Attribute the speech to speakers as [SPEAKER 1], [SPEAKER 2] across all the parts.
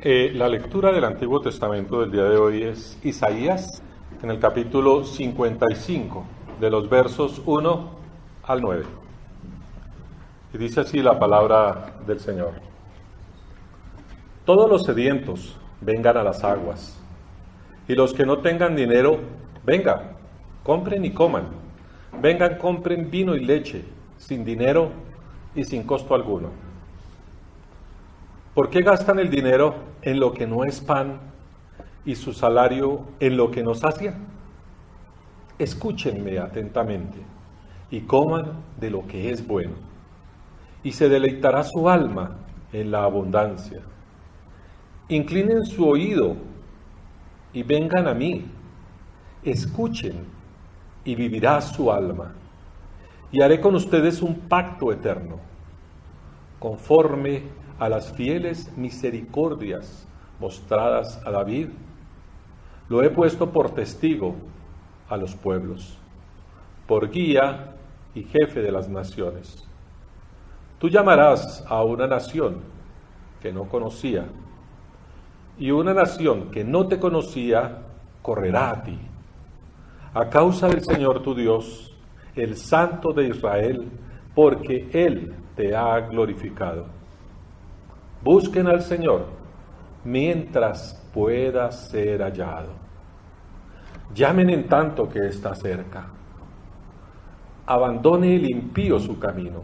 [SPEAKER 1] La lectura del Antiguo Testamento del día de hoy es Isaías, en el capítulo 55, de los versos 1 al 9. Y dice así la palabra del Señor. Todos los sedientos vengan a las aguas, y los que no tengan dinero, vengan, compren y coman. Vengan, compren vino y leche, sin dinero y sin costo alguno. ¿Por qué gastan el dinero en lo que no es pan y su salario en lo que no sacia? Escúchenme atentamente y coman de lo que es bueno, y se deleitará su alma en la abundancia. Inclinen su oído y vengan a mí, escuchen y vivirá su alma, y haré con ustedes un pacto eterno, conforme a las fieles misericordias mostradas a David. Lo he puesto por testigo a los pueblos, por guía y jefe de las naciones. Tú llamarás a una nación que no conocía, y una nación que no te conocía correrá a ti. A causa del Señor tu Dios, el Santo de Israel, porque Él te ha glorificado. Busquen al Señor mientras pueda ser hallado. Llamen en tanto que está cerca. Abandone el impío su camino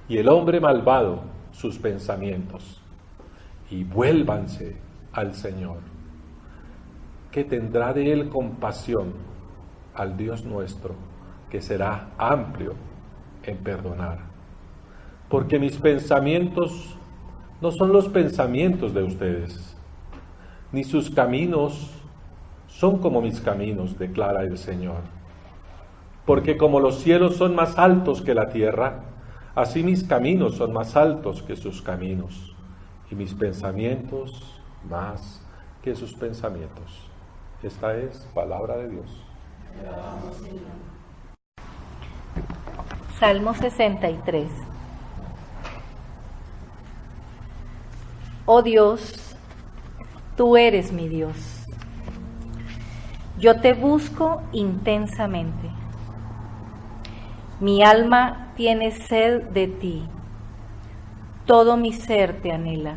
[SPEAKER 1] y el hombre malvado sus pensamientos, y vuélvanse al Señor, que tendrá de él compasión, al Dios nuestro, que será amplio en perdonar. Porque mis pensamientos no son los pensamientos de ustedes, ni sus caminos son como mis caminos, declara el Señor. Porque como los cielos son más altos que la tierra, así mis caminos son más altos que sus caminos, y mis pensamientos más que sus pensamientos. Esta es palabra de Dios.
[SPEAKER 2] Salmo 63. Oh Dios, tú eres mi Dios. Yo te busco intensamente. Mi alma tiene sed de ti. Todo mi ser te anhela,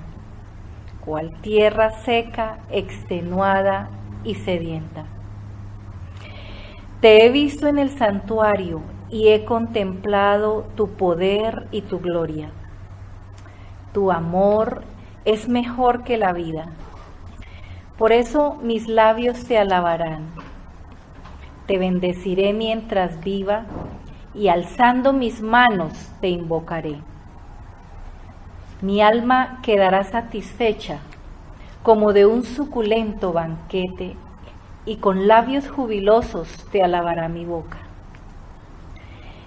[SPEAKER 2] cual tierra seca, extenuada y sedienta. Te he visto en el santuario y he contemplado tu poder y tu gloria. Tu amor es mejor que la vida. Por eso mis labios te alabarán. Te bendeciré mientras viva, y alzando mis manos te invocaré. Mi alma quedará satisfecha como de un suculento banquete, y con labios jubilosos te alabará mi boca.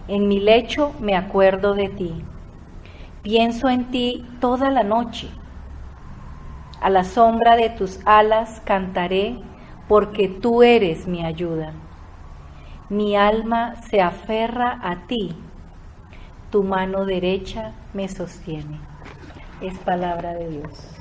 [SPEAKER 2] En mi lecho me acuerdo de ti, pienso en ti toda la noche. A la sombra de tus alas cantaré, porque tú eres mi ayuda. Mi alma se aferra a ti, tu mano derecha me sostiene. Es palabra de Dios.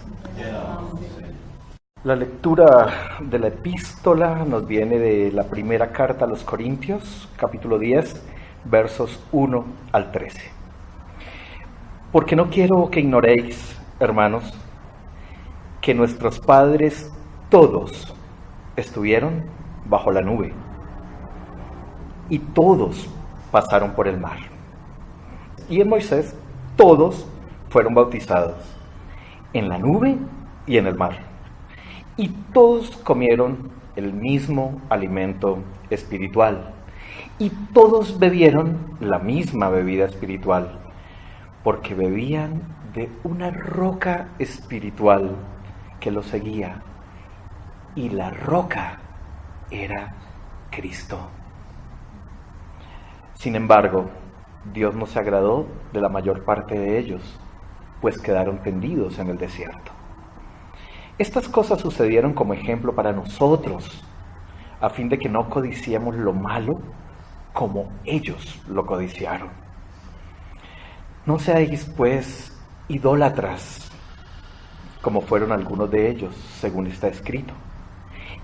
[SPEAKER 3] La lectura de la epístola nos viene de la primera carta a los Corintios, capítulo 10, versos 1 al 13. Porque no quiero que ignoréis, hermanos, que nuestros padres todos estuvieron bajo la nube, y todos pasaron por el mar. Y en Moisés todos fueron bautizados, en la nube y en el mar. Y todos comieron el mismo alimento espiritual, y todos bebieron la misma bebida espiritual, porque bebían de una roca espiritual que los seguía, y la roca era Cristo. Sin embargo, Dios no se agradó de la mayor parte de ellos, pues quedaron tendidos en el desierto. Estas cosas sucedieron como ejemplo para nosotros, a fin de que no codiciemos lo malo como ellos lo codiciaron. No seáis, pues, idólatras, como fueron algunos de ellos, según está escrito.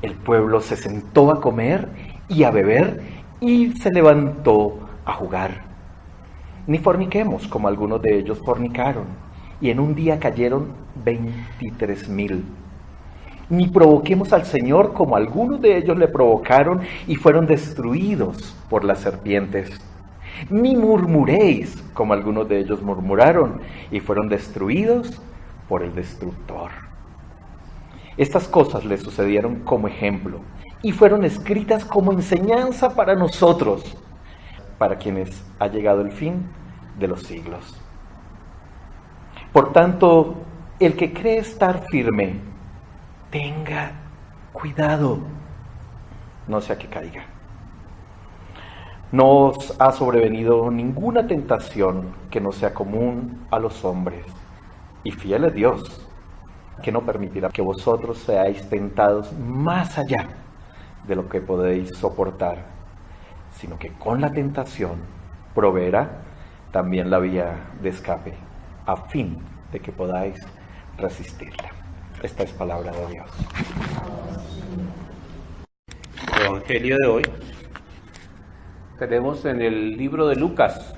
[SPEAKER 3] El pueblo se sentó a comer y a beber y se levantó a jugar. Ni forniquemos, como algunos de ellos fornicaron, y en un día cayeron 23,000. Ni provoquemos al Señor, como algunos de ellos le provocaron y fueron destruidos por las serpientes. Ni murmuréis, como algunos de ellos murmuraron y fueron destruidos por el destructor. Estas cosas le sucedieron como ejemplo y fueron escritas como enseñanza para nosotros, para quienes ha llegado el fin de los siglos. Por tanto, el que cree estar firme, tenga cuidado, no sea que caiga. No os ha sobrevenido ninguna tentación que no sea común a los hombres, y fiel es Dios, que no permitirá que vosotros seáis tentados más allá de lo que podéis soportar, sino que con la tentación proveerá también la vía de escape, a fin de que podáis resistirla. Esta es palabra de Dios.
[SPEAKER 4] El Evangelio de hoy tenemos en el libro de Lucas,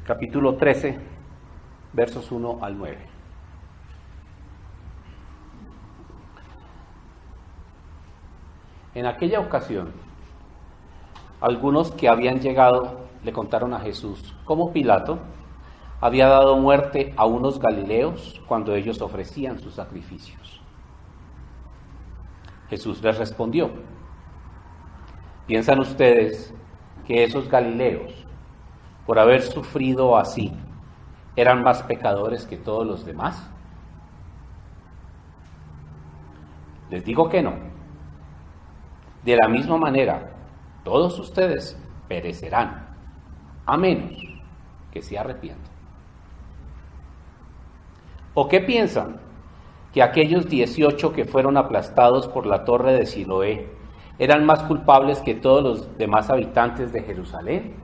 [SPEAKER 4] capítulo 13, versos 1 al 9. En aquella ocasión, algunos que habían llegado le contaron a Jesús cómo Pilato había dado muerte a unos galileos cuando ellos ofrecían sus sacrificios. Jesús les respondió: ¿piensan ustedes que esos galileos, por haber sufrido así, eran más pecadores que todos los demás? Les digo que no. De la misma manera, todos ustedes perecerán, a menos que se arrepientan. ¿O qué piensan? ¿Que aquellos 18 que fueron aplastados por la torre de Siloé eran más culpables que todos los demás habitantes de Jerusalén?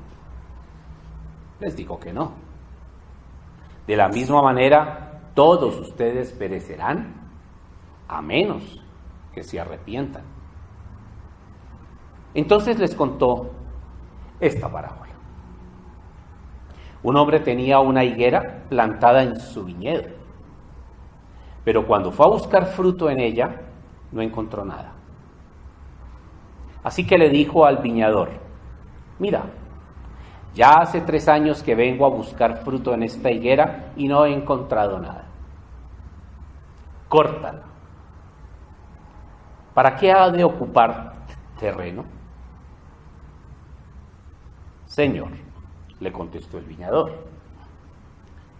[SPEAKER 4] Les digo que no. De la misma manera, todos ustedes perecerán, a menos que se arrepientan. Entonces les contó esta parábola. Un hombre tenía una higuera plantada en su viñedo, pero cuando fue a buscar fruto en ella, no encontró nada. Así que le dijo al viñador: mira, ya hace 3 años que vengo a buscar fruto en esta higuera y no he encontrado nada. Córtala. ¿Para qué ha de ocupar terreno? Señor, le contestó el viñador,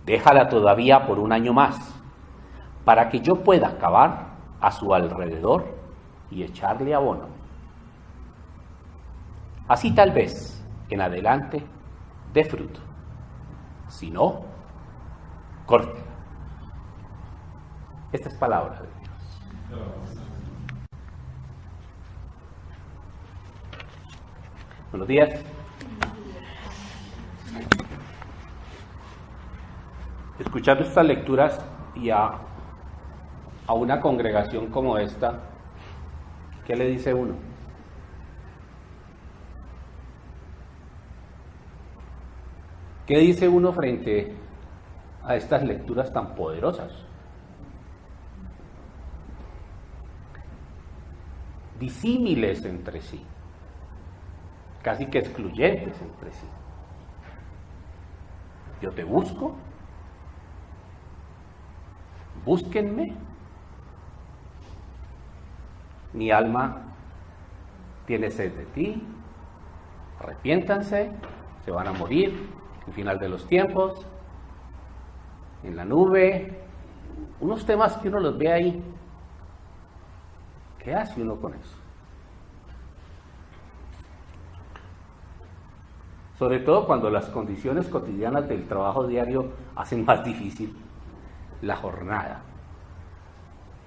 [SPEAKER 4] déjala todavía por 1 año más, para que yo pueda cavar a su alrededor y echarle abono. Así tal vez en adelante dé fruto. Si no, córtela. Esta es palabra de Dios. Buenos días. Escuchando estas lecturas y a una congregación como esta, ¿qué le dice uno? ¿Qué dice uno frente a estas lecturas tan poderosas? Disímiles entre sí, casi que excluyentes entre sí. Yo te busco, búsquenme, mi alma tiene sed de ti, arrepiéntanse, se van a morir al final de los tiempos, en la nube, unos temas que uno los ve ahí. ¿Qué hace uno con eso? Sobre todo cuando las condiciones cotidianas del trabajo diario hacen más difícil la jornada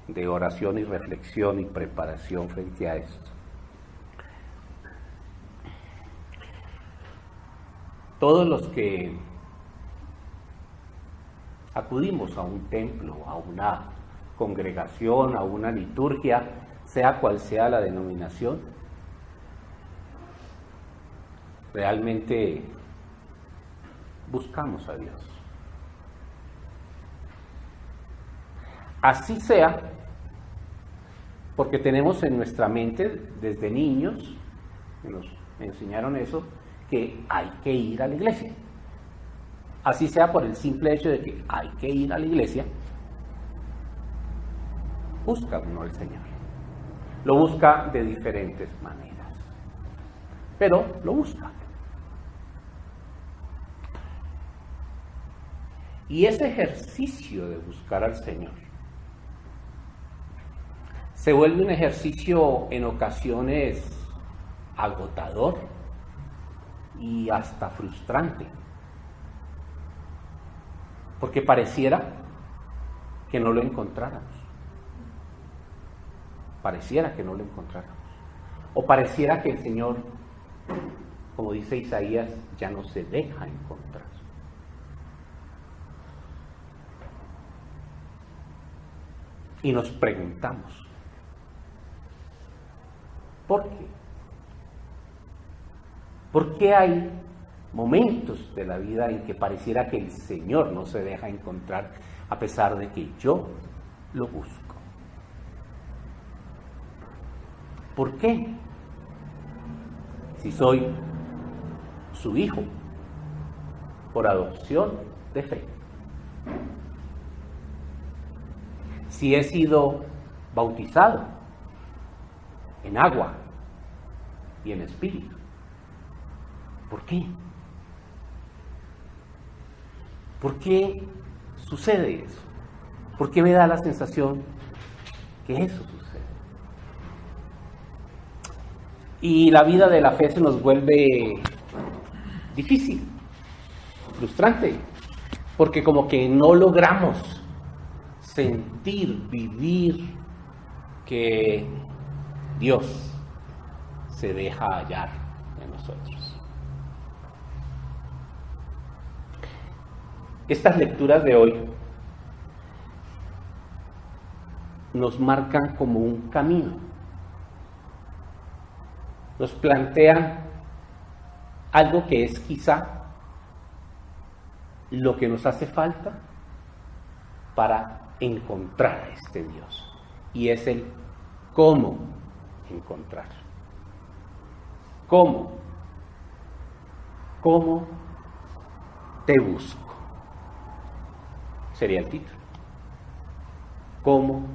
[SPEAKER 4] de oración y reflexión y preparación frente a esto. Todos los que acudimos a un templo, a una congregación, a una liturgia, sea cual sea la denominación, realmente buscamos a Dios. Así sea, porque tenemos en nuestra mente desde niños, me enseñaron eso, que hay que ir a la iglesia. Así sea por el simple hecho de que hay que ir a la iglesia, busca uno al Señor. Lo busca de diferentes maneras, pero lo busca. Y ese ejercicio de buscar al Señor se vuelve un ejercicio en ocasiones agotador y hasta frustrante, porque pareciera que no lo encontráramos. Pareciera que no lo encontráramos. O pareciera que el Señor, como dice Isaías, ya no se deja encontrar. Y nos preguntamos, ¿por qué? ¿Por qué hay momentos de la vida en que pareciera que el Señor no se deja encontrar a pesar de que yo lo busco? ¿Por qué? Si soy su hijo por adopción de fe, si he sido bautizado en agua y en espíritu, ¿por qué? ¿Por qué sucede eso? ¿Por qué me da la sensación que eso sucede? Y la vida de la fe se nos vuelve difícil, frustrante, porque como que no logramos sentir, vivir que Dios se deja hallar en nosotros. Estas lecturas de hoy nos marcan como un camino. Nos plantean algo que es quizá lo que nos hace falta para encontrar a este Dios, y es el cómo encontrar. ¿Cómo? ¿Cómo te busco? Sería el título. ¿Cómo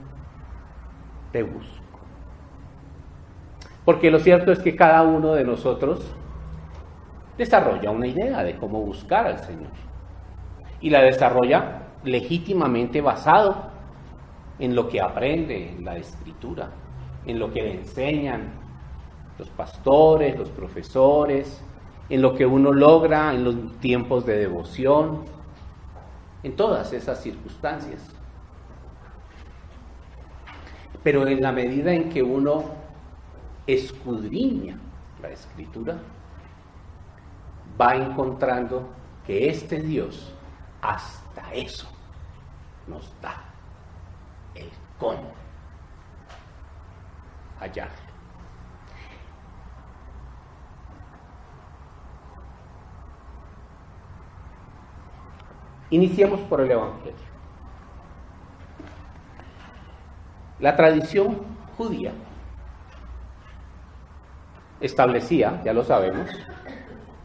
[SPEAKER 4] te busco? Porque lo cierto es que cada uno de nosotros desarrolla una idea de cómo buscar al Señor. Y la desarrolla legítimamente basado en lo que aprende en la Escritura, en lo que le enseñan los pastores, los profesores, en lo que uno logra en los tiempos de devoción, en todas esas circunstancias. Pero en la medida en que uno escudriña la Escritura, va encontrando que este Dios hasta eso nos da el cómo hallarlo. Iniciemos por el Evangelio. La tradición judía establecía, ya lo sabemos,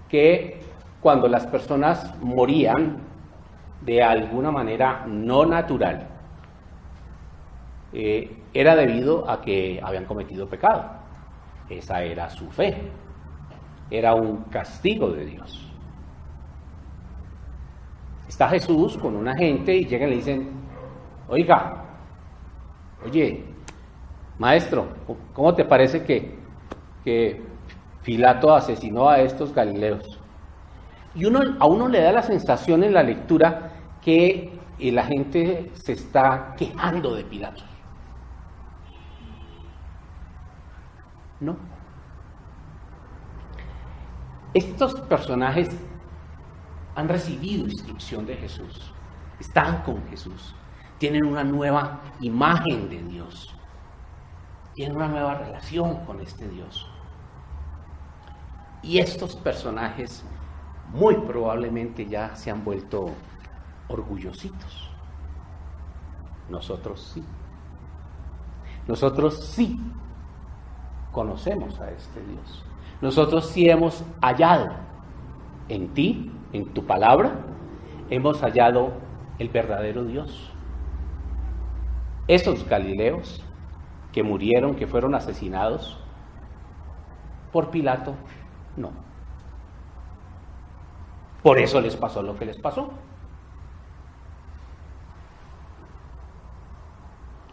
[SPEAKER 4] que cuando las personas morían de alguna manera no natural, era debido a que habían cometido pecado. Esa era su fe. Era un castigo de Dios. Está Jesús con una gente y llegan y le dicen, oye, maestro, ¿cómo te parece que Pilato asesinó a estos galileos? Y a uno le da la sensación en la lectura que la gente se está quejando de Pilato. No. Estos personajes han recibido instrucción de Jesús están con Jesús, tienen una nueva imagen de Dios, tienen una nueva relación con este Dios. Y estos personajes muy probablemente ya se han vuelto orgullositos. Nosotros sí. Nosotros sí conocemos a este Dios. Nosotros sí hemos hallado en ti, en tu palabra, hemos hallado el verdadero Dios. Esos galileos que murieron, que fueron asesinados por Pilato, no. Por eso les pasó lo que les pasó.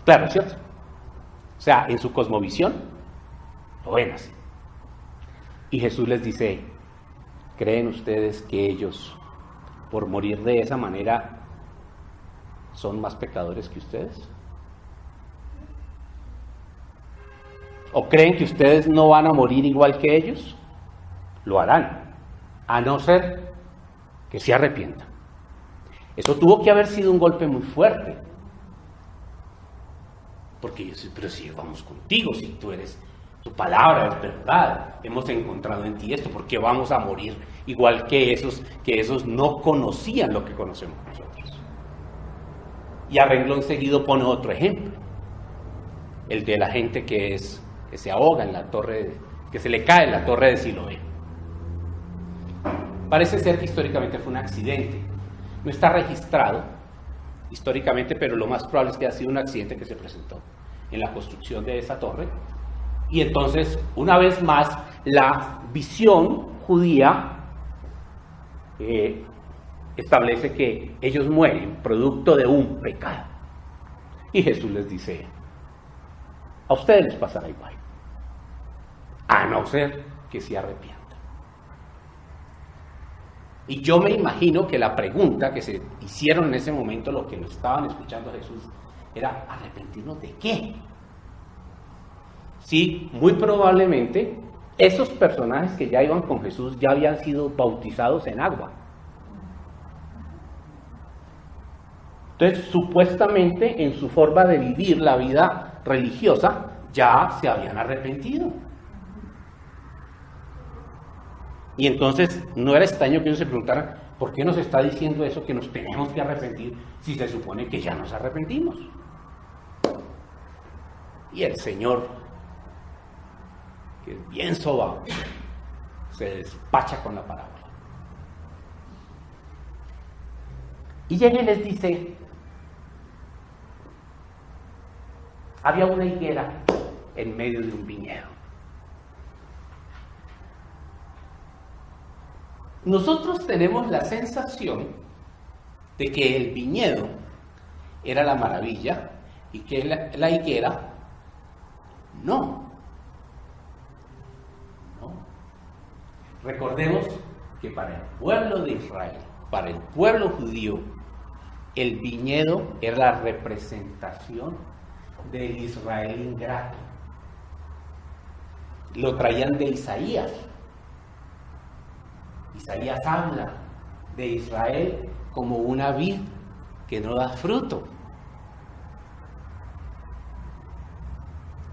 [SPEAKER 4] Claro, ¿cierto? O sea, en su cosmovisión, lo ven así. Y Jesús les dice, ¿creen ustedes que ellos, por morir de esa manera, son más pecadores que ustedes? ¿O creen que ustedes no van a morir igual que ellos? Lo harán, a no ser que se arrepientan. Eso tuvo que haber sido un golpe muy fuerte. Porque yo sé, pero si vamos contigo, si tú eres, tu palabra es verdad, hemos encontrado en ti esto, ¿por qué vamos a morir igual que esos no conocían lo que conocemos nosotros? Y a renglón seguido pone otro ejemplo, el de la gente que se ahoga en la torre, que se le cae en la torre de Siloé. Parece ser que históricamente fue un accidente, no está registrado históricamente, pero lo más probable es que haya sido un accidente que se presentó en la construcción de esa torre. Y entonces, una vez más, la visión judía establece que ellos mueren producto de un pecado. Y Jesús les dice, a ustedes les pasará igual, a no ser que se arrepientan. Y yo me imagino que la pregunta que se hicieron en ese momento, los que lo estaban escuchando a Jesús, era, ¿arrepentirnos de qué? Sí, muy probablemente esos personajes que ya iban con Jesús ya habían sido bautizados en agua. Entonces, supuestamente, en su forma de vivir la vida religiosa, ya se habían arrepentido. Y entonces, no era extraño que ellos se preguntaran, ¿por qué nos está diciendo eso, que nos tenemos que arrepentir, si se supone que ya nos arrepentimos? Y el Señor, que es bien sobao, se despacha con la parábola. Y llega y les dice, había una higuera en medio de un viñedo. Nosotros tenemos la sensación de que el viñedo era la maravilla y que la higuera no. Recordemos que para el pueblo de Israel, para el pueblo judío, el viñedo era la representación del Israel ingrato. Lo traían de Isaías. Isaías habla de Israel como una vid que no da fruto.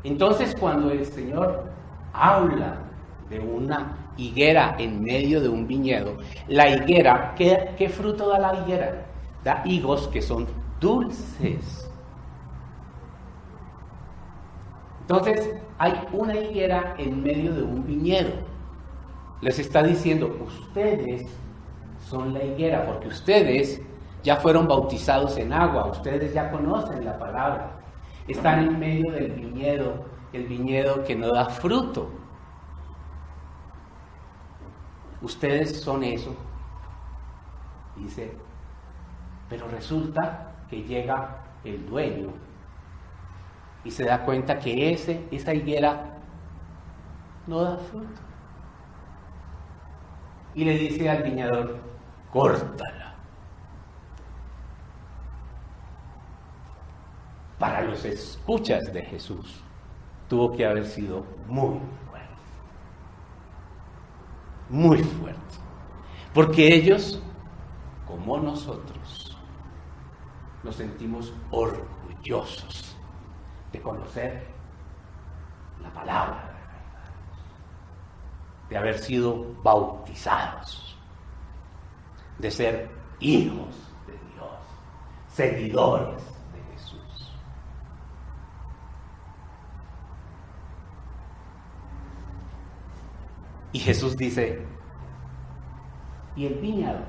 [SPEAKER 4] Entonces, cuando el Señor habla de una higuera en medio de un viñedo, la higuera, ¿qué fruto da la higuera? Da higos que son dulces. Entonces, hay una higuera en medio de un viñedo. Les está diciendo, ustedes son la higuera, porque ustedes ya fueron bautizados en agua, ustedes ya conocen la palabra, están en medio del viñedo, el viñedo que no da fruto. Ustedes son eso. Dice, pero resulta que llega el dueño y se da cuenta que esa higuera no da fruto. Y le dice al viñador, córtala. Para los escuchas de Jesús, tuvo que haber sido muy fuerte. Muy fuerte. Porque ellos, como nosotros, nos sentimos orgullosos de conocer la palabra, de haber sido bautizados, de ser hijos de Dios, seguidores de Jesús. Y Jesús dice, ¿y el viñado?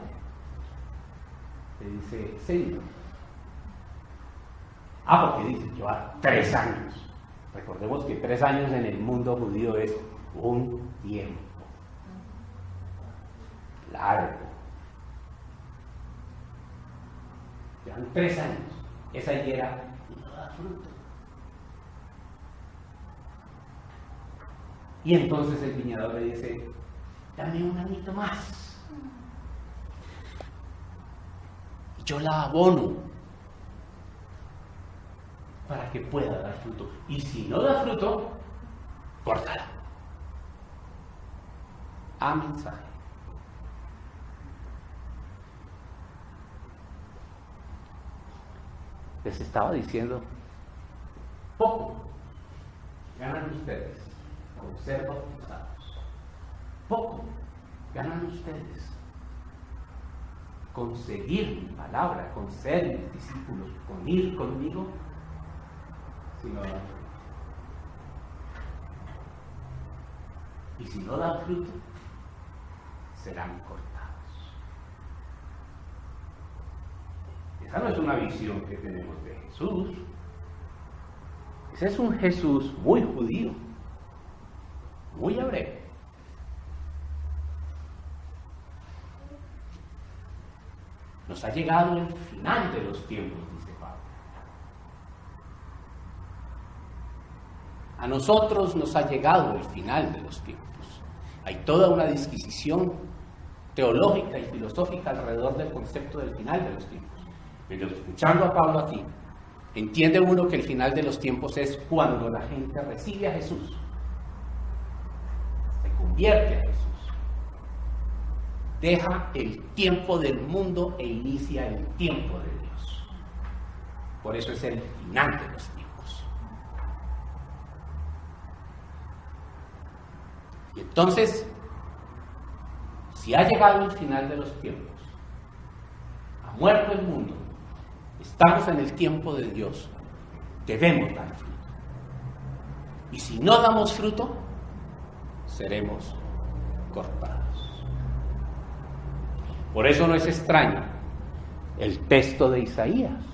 [SPEAKER 4] Le dice, Señor. Porque dice, lleva 3 años. Recordemos que 3 años en el mundo judío es un tiempo largo. Llevan 3 años. Esa higuera no da fruto. Y entonces el viñador le dice, dame un añito más. Y yo la abono para que pueda dar fruto. Y si no da fruto, córtala. A mensaje. Les estaba diciendo, poco ganan ustedes con ser bautizados. Poco ganan ustedes con seguir mi palabra, con ser mis discípulos, con ir conmigo, si no dan fruto. Y si no dan fruto, serán cortados. Esa no es una visión que tenemos de Jesús. Ese es un Jesús muy judío, muy hebreo. Nos ha llegado el final de los tiempos, dice Pablo. A nosotros nos ha llegado el final de los tiempos. Hay toda una disquisición teológica y filosófica alrededor del concepto del final de los tiempos. Pero escuchando a Pablo aquí, entiende uno que el final de los tiempos es cuando la gente recibe a Jesús, se convierte a Jesús, deja el tiempo del mundo e inicia el tiempo de Dios. Por eso es el final de los tiempos. Y entonces, si ha llegado el final de los tiempos, ha muerto el mundo, estamos en el tiempo de Dios, debemos dar fruto. Y si no damos fruto, seremos cortados. Por eso no es extraño el texto de Isaías.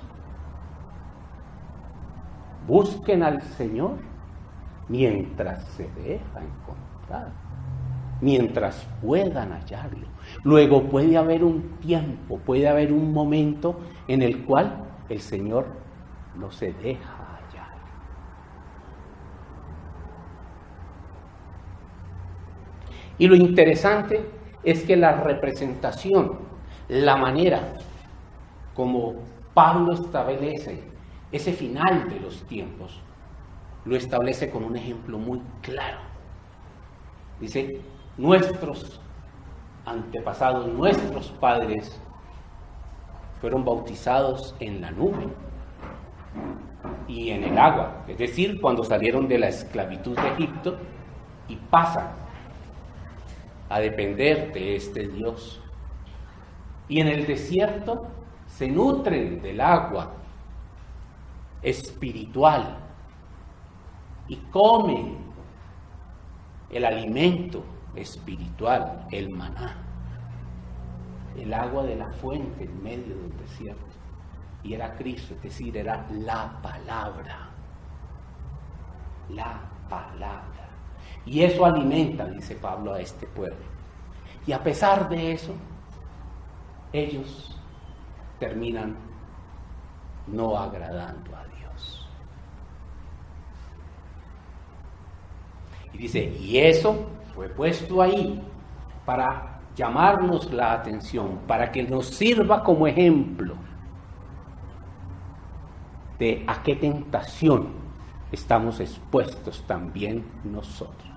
[SPEAKER 4] Busquen al Señor mientras se deja encontrar, mientras puedan hallarlo. Luego puede haber un tiempo, puede haber un momento en el cual el Señor no se deja hallar. Y lo interesante es que la representación, la manera como Pablo establece ese final de los tiempos, lo establece con un ejemplo muy claro. Dice, nuestros antepasados, nuestros padres fueron bautizados en la nube y en el agua, es decir, cuando salieron de la esclavitud de Egipto y pasan a depender de este Dios. Y en el desierto se nutren del agua espiritual y comen el alimento espiritual, el maná, el agua de la fuente en medio del desierto. Y era Cristo, es decir, era la palabra. La palabra. Y eso alimenta, dice Pablo, a este pueblo. Y a pesar de eso, ellos terminan no agradando a Dios. Y dice, y eso fue puesto ahí para llamarnos la atención, para que nos sirva como ejemplo de a qué tentación estamos expuestos también nosotros.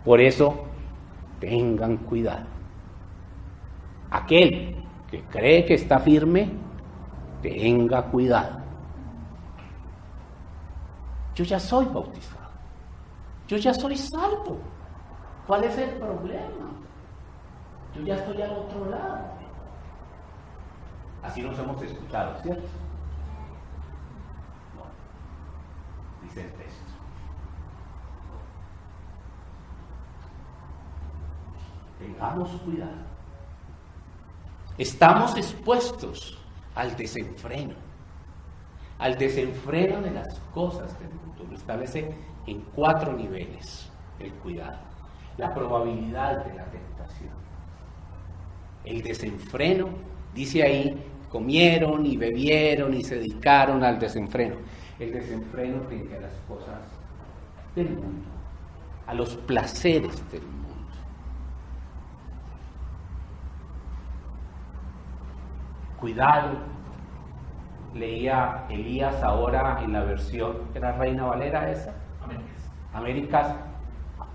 [SPEAKER 4] Por eso, tengan cuidado. Aquel que cree que está firme, tenga cuidado. Yo ya soy bautizado. Yo ya soy salvo. ¿Cuál es el problema? Yo ya estoy al otro lado. Así nos hemos escuchado, ¿cierto? No. Dice el texto. Tengamos cuidado. Estamos expuestos al desenfreno de las cosas del mundo. Lo establece en 4 niveles el cuidado. La probabilidad de la tentación. El desenfreno, dice ahí, comieron y bebieron y se dedicaron al desenfreno. El desenfreno frente a las cosas del mundo, a los placeres del mundo. Cuidado, leía Elías ahora en la versión, ¿era Reina Valera esa? Américas,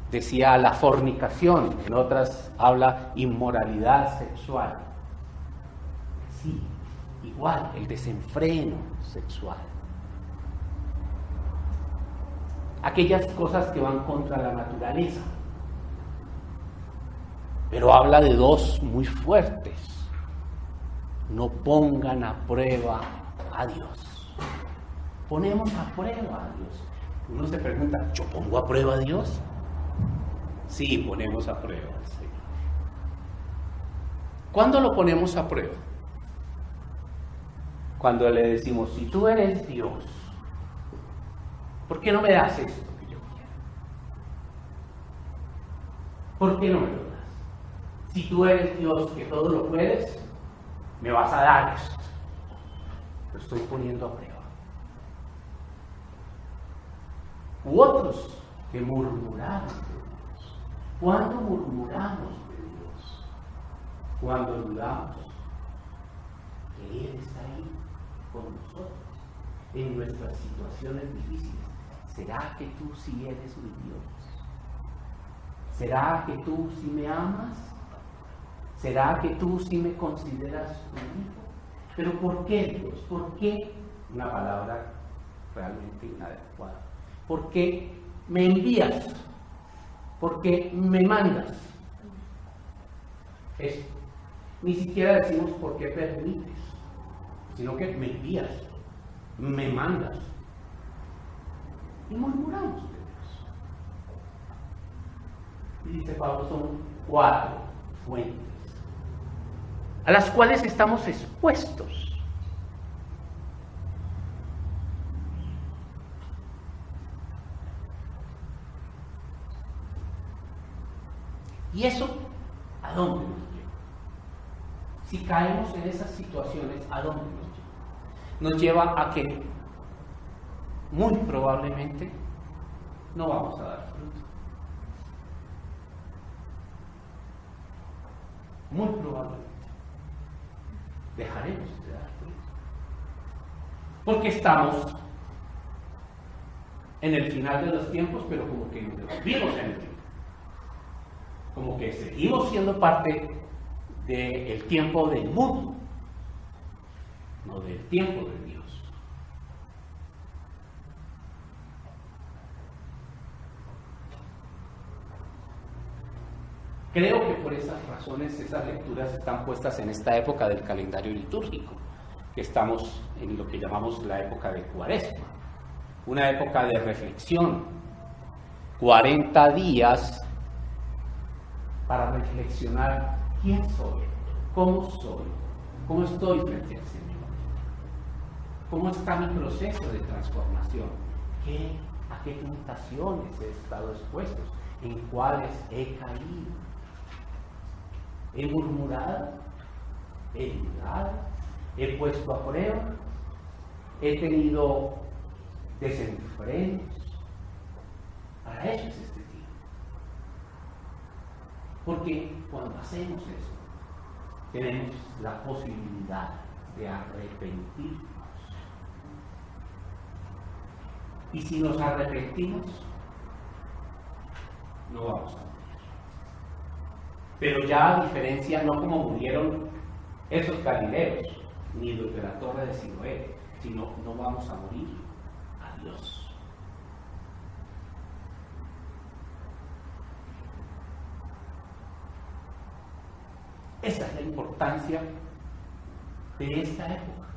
[SPEAKER 4] decía la fornicación, en otras habla inmoralidad sexual. Sí, igual, el desenfreno sexual. Aquellas cosas que van contra la naturaleza. Pero habla de 2 muy fuertes. No pongan a prueba a Dios. Ponemos a prueba a Dios. Uno se pregunta, ¿yo pongo a prueba a Dios? Sí, ponemos a prueba al Señor. ¿Cuándo lo ponemos a prueba? Cuando le decimos, si tú eres Dios, ¿por qué no me das esto que yo quiero? ¿Por qué no me lo das? Si tú eres Dios que todo lo puedes, me vas a dar esto. Lo estoy poniendo a prueba. U otros que murmuraron de Dios. ¿Cuándo murmuramos de Dios? Cuando dudamos que Él está ahí con nosotros en nuestras situaciones difíciles. ¿Será que tú sí eres mi Dios? ¿Será que tú sí me amas? ¿Será que tú sí me consideras tu hijo? Pero ¿por qué, Dios? ¿Por qué? Una palabra realmente inadecuada. ¿Por qué me envías? ¿Por qué me mandas? Ni siquiera decimos por qué permites, sino que me envías, me mandas. Y murmuramos de Dios. Y dice Pablo, son 4 fuentes a las cuales estamos expuestos. ¿Y eso a dónde nos lleva? Si caemos en esas situaciones, ¿a dónde nos lleva? Nos lleva a que muy probablemente no vamos a dar fruto. Muy probablemente dejaremos de dar fruto. Porque estamos en el final de los tiempos, pero como que nos devolvimos en el tiempo. Como que seguimos siendo parte del tiempo del mundo, no del tiempo de Dios. Creo que por esas razones, esas lecturas están puestas en esta época del calendario litúrgico, que estamos en lo que llamamos la época de Cuaresma, una época de reflexión, 40 días para reflexionar quién soy, cómo estoy frente al Señor, cómo está mi proceso de transformación, a qué tentaciones he estado expuesto, en cuáles he caído. He murmurado, he dudado, he puesto a prueba, he tenido desenfrenos. Para eso es este tiempo. Porque cuando hacemos eso, tenemos la posibilidad de arrepentirnos. Y si nos arrepentimos, no vamos a morir. Pero ya a diferencia, no como murieron esos galileos, ni los de la torre de Siloé, sino no vamos a morir. Adiós. Esa es la importancia de esta época,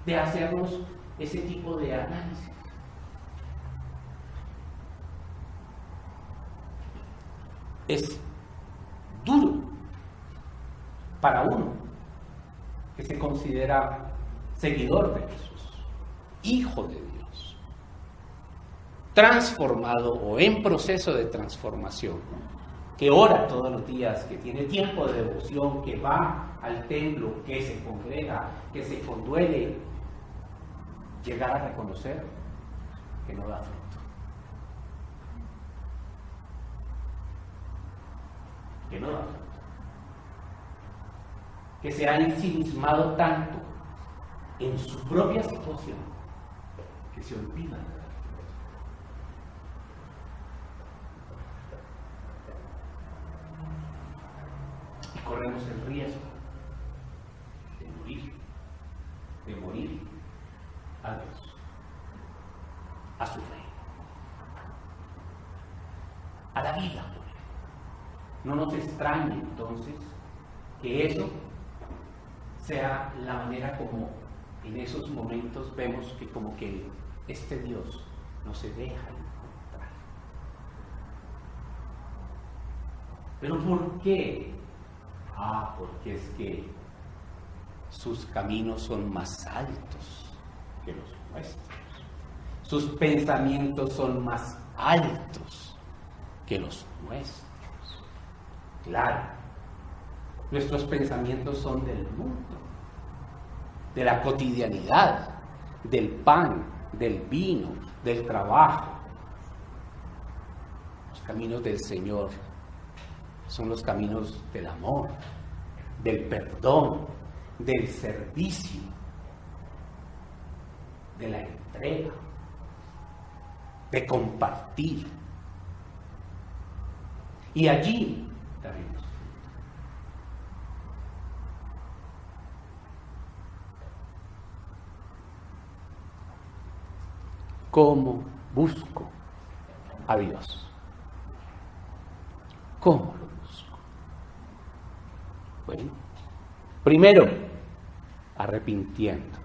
[SPEAKER 4] de hacernos ese tipo de análisis. Es duro para uno que se considera seguidor de Jesús, hijo de Dios, transformado o en proceso de transformación, que ora todos los días, que tiene tiempo de devoción, que va al templo, que se congrega, que se conduele, llegar a reconocer que no da fruto. Que no da fruto. Que se ha ensimismado tanto en su propia situación que se olvida de dar fruto. Y corremos el riesgo de morir a Dios, a su reino, a la vida. No nos extrañe entonces que eso sea la manera como en esos momentos vemos que como que este Dios no se deja encontrar. ¿Pero por qué? Porque es que sus caminos son más altos que los nuestros. Sus pensamientos son más altos que los nuestros. Claro, nuestros pensamientos son del mundo, de la cotidianidad, del pan, del vino, del trabajo. Los caminos del Señor son los caminos del amor, del perdón, del servicio, de la entrega, de compartir. Y allí daremos fruto. ¿Cómo busco a Dios? ¿Cómo lo busco? Bueno, primero, arrepintiéndome.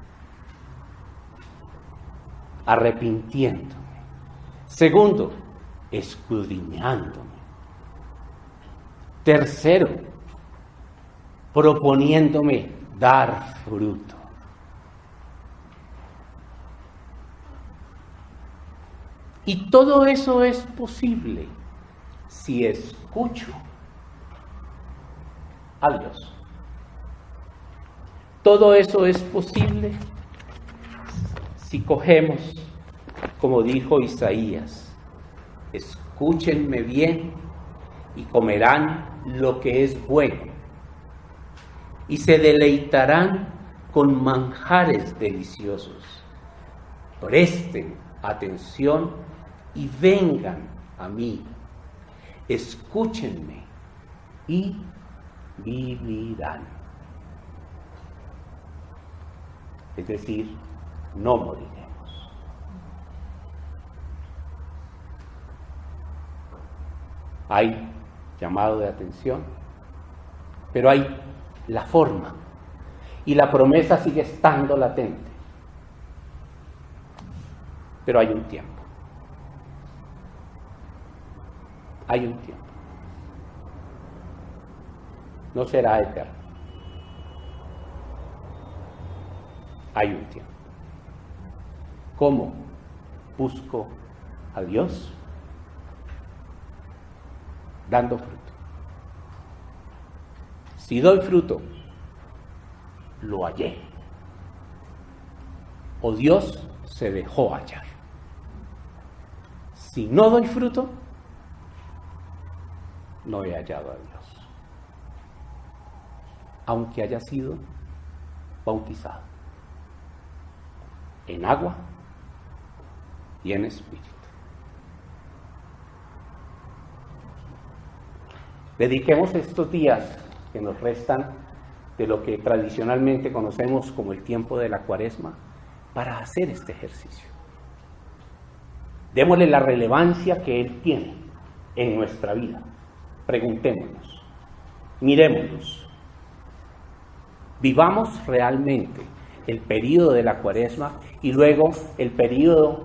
[SPEAKER 4] Segundo, escudriñándome. Tercero, proponiéndome dar fruto. Y todo eso es posible si escucho a Dios. Todo eso es posible si cogemos, como dijo Isaías, escúchenme bien y comerán lo que es bueno, y se deleitarán con manjares deliciosos. Presten atención y vengan a mí, escúchenme y vivirán. Es decir, no moriremos. Hay llamado de atención, pero hay la forma y la promesa sigue estando latente, pero hay un tiempo. Hay un tiempo. No será eterno. Hay un tiempo. ¿Cómo busco a Dios? Dando fruto. Si doy fruto, lo hallé. O Dios se dejó hallar. Si no doy fruto, no he hallado a Dios, aunque haya sido bautizado en agua y en espíritu. Dediquemos estos días que nos restan de lo que tradicionalmente conocemos como el tiempo de la Cuaresma para hacer este ejercicio. Démosle la relevancia que Él tiene en nuestra vida. Preguntémonos, mirémonos, vivamos realmente el período de la Cuaresma y luego el período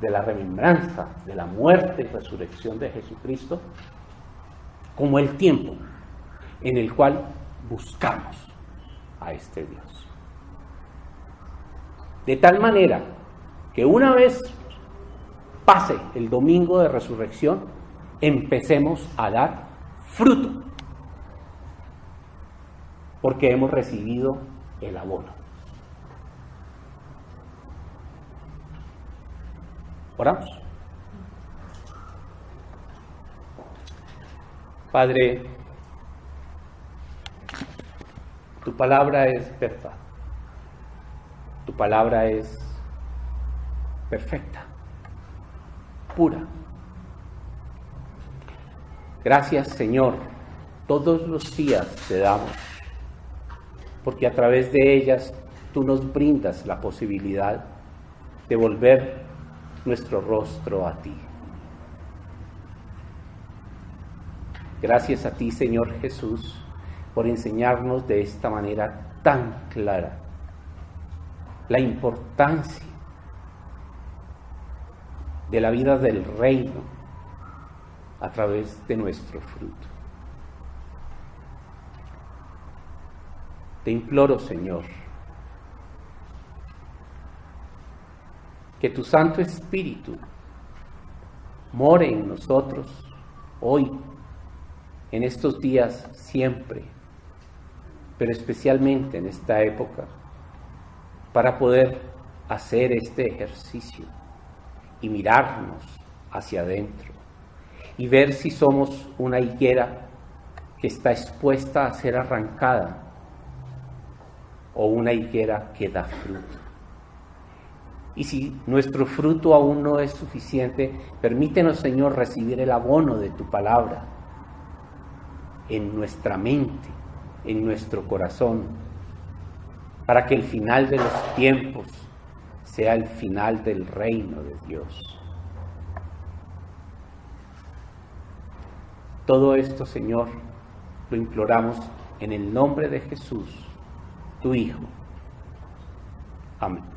[SPEAKER 4] de la remembranza de la muerte y resurrección de Jesucristo como el tiempo en el cual buscamos a este Dios. De tal manera que una vez pase el domingo de resurrección, empecemos a dar fruto, porque hemos recibido el abono. Oramos. Padre, tu palabra es verdad, tu palabra es perfecta, pura. Gracias, Señor, todos los días te damos, porque a través de ellas tú nos brindas la posibilidad de volver nuestro rostro a ti. Gracias a ti, Señor Jesús, por enseñarnos de esta manera tan clara la importancia de la vida del reino a través de nuestro fruto. Te imploro, Señor, que tu Santo Espíritu more en nosotros hoy, en estos días, siempre, pero especialmente en esta época, para poder hacer este ejercicio y mirarnos hacia adentro y ver si somos una higuera que está expuesta a ser arrancada o una higuera que da fruto. Y si nuestro fruto aún no es suficiente, permítenos, Señor, recibir el abono de tu palabra en nuestra mente, en nuestro corazón, para que el final de los tiempos sea el final del reino de Dios. Todo esto, Señor, lo imploramos en el nombre de Jesús, tu Hijo. Amén.